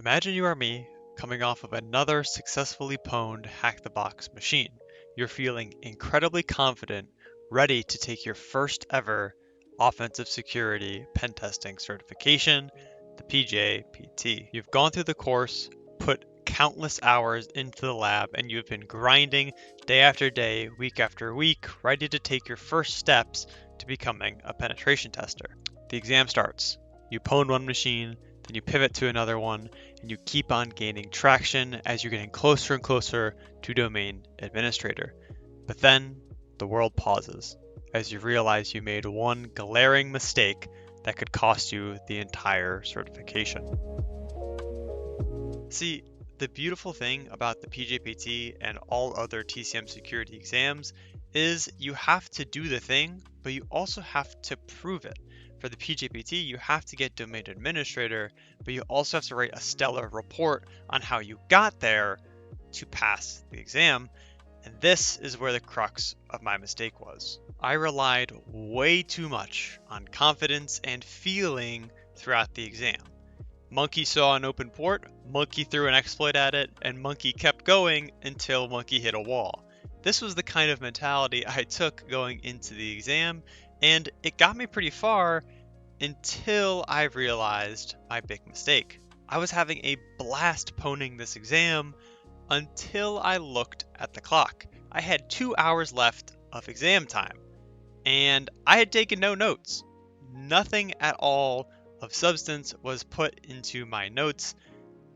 Imagine you are me, coming off of another successfully pwned Hack the Box machine. You're feeling incredibly confident, ready to take your first ever offensive security pen testing certification, the PJPT. You've gone through the course, put countless hours into the lab, and you've been grinding day after day, week after week, ready to take your first steps to becoming a penetration tester. The exam starts. You pwn one machine, then you pivot to another one, and you keep on gaining traction as you're getting closer and closer to domain administrator. But then the world pauses as you realize you made one glaring mistake that could cost you the entire certification. See, the beautiful thing about the PJPT and all other TCM security exams is you have to do the thing, but you also have to prove it. For the PJPT, you have to get domain administrator, but you also have to write a stellar report on how you got there to pass the exam. And this is where the crux of my mistake was. I relied way too much on confidence and feeling throughout the exam. Monkey saw an open port, Monkey threw an exploit at it, and Monkey kept going until Monkey hit a wall. This was the kind of mentality I took going into the exam, and it got me pretty far until I realized my big mistake. I was having a blast pwning this exam until I looked at the clock. I had 2 hours left of exam time, and I had taken no notes. Nothing at all of substance was put into my notes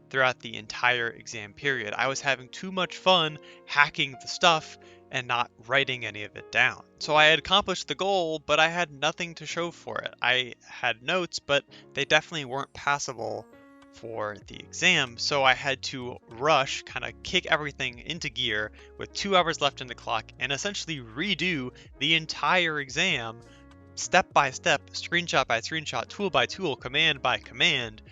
throughout the entire exam period. I was having too much fun hacking the stuff and not writing any of it down. So I had accomplished the goal, but I had nothing to show for it. I had notes, but they definitely weren't passable for the exam, so I had to rush, kind of kick everything into gear with 2 hours left in the clock and essentially redo the entire exam step by step, screenshot by screenshot, tool by tool, command by command,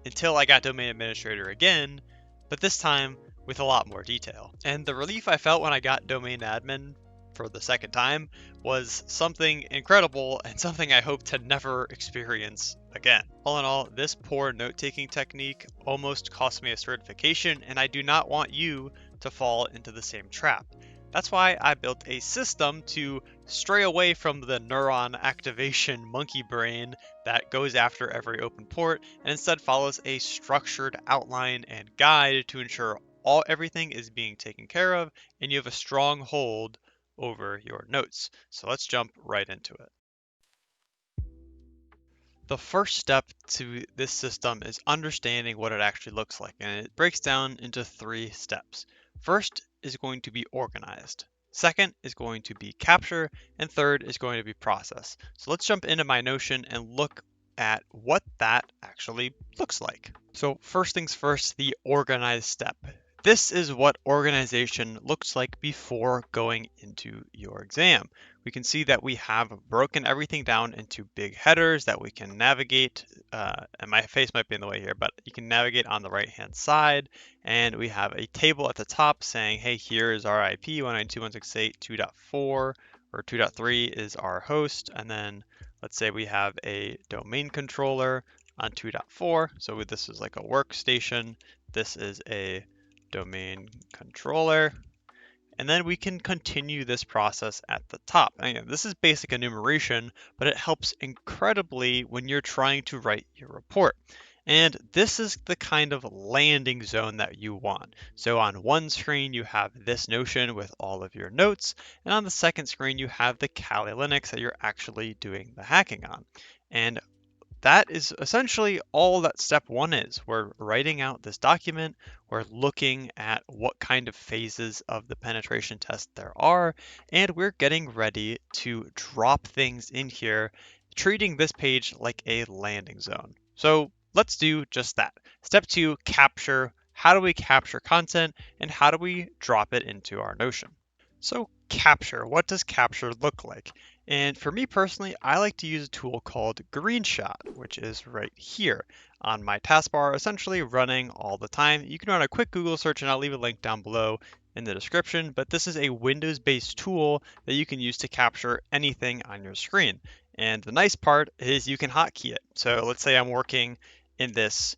until I got domain administrator again, but this time with a lot more detail. And the relief I felt when I got domain admin for the second time was something incredible and something I hope to never experience again. All in all, this poor note-taking technique almost cost me a certification, and I do not want you to fall into the same trap. That's why I built a system to stray away from the neuron activation monkey brain that goes after every open port and instead follows a structured outline and guide to ensure everything is being taken care of and you have a strong hold over your notes. So let's jump right into it. The first step to this system is understanding what it actually looks like, and it breaks down into 3 steps. First is going to be organized. Second is going to be capture, and third is going to be process. So let's jump into my Notion and look at what that actually looks like. So first things first, the organized step. This is what organization looks like before going into your exam. We can see that we have broken everything down into big headers that we can navigate, and my face might be in the way here, but you can navigate on the right hand side, and we have a table at the top saying, hey, here is our IP 192.168.2.4 or 2.3 is our host, and then let's say we have a domain controller on 2.4, so this is like a workstation, this is a domain controller, and then we can continue this process at the top. And again, this is basic enumeration, but it helps incredibly when you're trying to write your report. And this is the kind of landing zone that you want. So on one screen, you have this Notion with all of your notes, and on the second screen, you have the Kali Linux that you're actually doing the hacking on. And that is essentially all that step 1 is. We're writing out this document, we're looking at what kind of phases of the penetration test there are, and we're getting ready to drop things in here, treating this page like a landing zone. So let's do just that. Step 2, capture. How do we capture content, and how do we drop it into our Notion? So capture, what does capture look like? And for me personally, I like to use a tool called Greenshot, which is right here on my taskbar, essentially running all the time. You can run a quick Google search and I'll leave a link down below in the description, but this is a Windows-based tool that you can use to capture anything on your screen. And the nice part is you can hotkey it. So let's say I'm working in this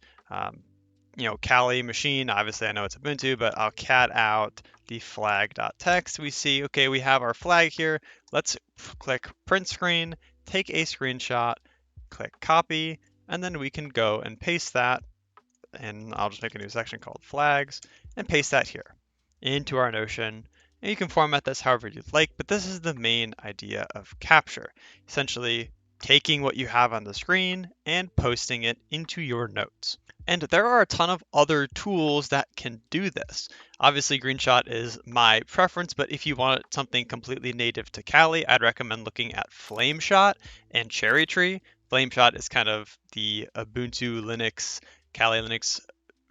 Kali machine. Obviously, I know it's Ubuntu, but I'll cat out the flag.txt. We see, okay, we have our flag here. Let's click print screen, take a screenshot, click copy, and then we can go and paste that. And I'll just make a new section called flags and paste that here into our Notion. And you can format this however you'd like, but this is the main idea of capture. Essentially, taking what you have on the screen and posting it into your notes. And there are a ton of other tools that can do this. Obviously, Greenshot is my preference, but if you want something completely native to Kali, I'd recommend looking at Flameshot and Cherry Tree. Flameshot is kind of the Ubuntu Linux, Kali Linux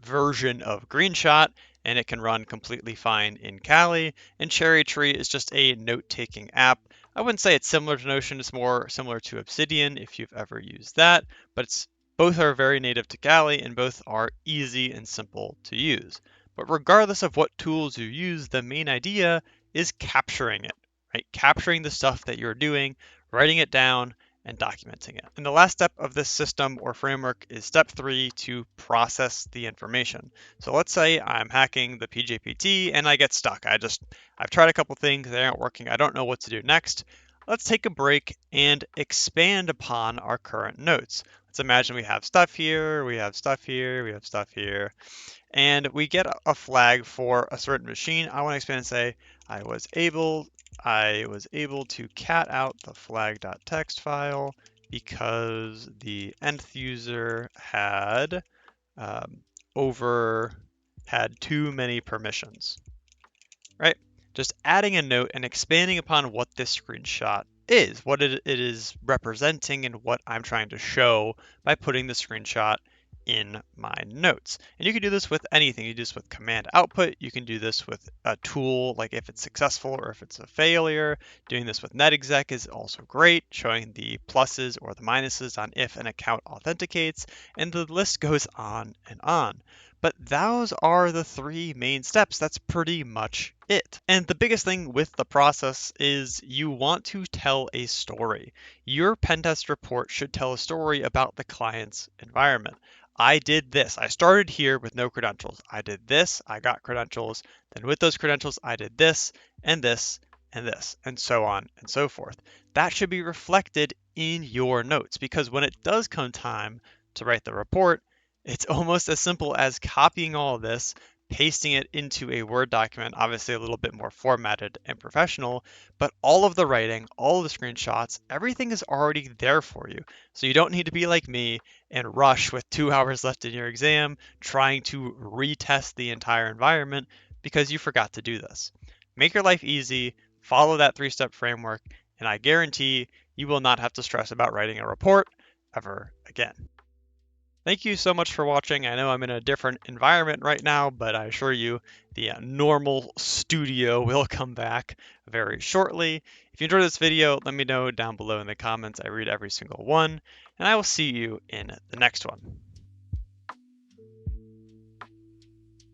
version of Greenshot, and it can run completely fine in Kali. And Cherry Tree is just a note-taking app. I wouldn't say it's similar to Notion, it's more similar to Obsidian if you've ever used that, but both are very native to Kali and both are easy and simple to use. But regardless of what tools you use, the main idea is capturing it, right? Capturing the stuff that you're doing, writing it down, and documenting it. And the last step of this system or framework is step 3 to process the information. So let's say I'm hacking the PJPT and I get stuck. I've tried a couple things, they aren't working. I don't know what to do next. Let's take a break and expand upon our current notes. Let's imagine we have stuff here, we have stuff here, we have stuff here, and we get a flag for a certain machine. I want to expand and say I was able to cat out the flag.txt file because the nth user um, had too many permissions, right? Just adding a note and expanding upon what this screenshot is, what it is representing, and what I'm trying to show by putting the screenshot in my notes. And you can do this with anything. You can do this with command output. You can do this with a tool, like if it's successful or if it's a failure. Doing this with netexec is also great, showing the pluses or the minuses on if an account authenticates, and the list goes on and on. But those are the 3 main steps. That's pretty much it. And the biggest thing with the process is you want to tell a story. Your pen test report should tell a story about the client's environment. I did this. I started here with no credentials. I did this. I got credentials. Then with those credentials, I did this and this and this, and so on and so forth. That should be reflected in your notes because when it does come time to write the report, it's almost as simple as copying all of this, pasting it into a Word document, obviously a little bit more formatted and professional, but all of the writing, all of the screenshots, everything is already there for you. So you don't need to be like me and rush with 2 hours left in your exam trying to retest the entire environment because you forgot to do this. Make your life easy, follow that 3-step framework, and I guarantee you will not have to stress about writing a report ever again. Thank you so much for watching. I know I'm in a different environment right now, but I assure you the normal studio will come back very shortly. If you enjoyed this video, let me know down below in the comments. I read every single one, and I will see you in the next one.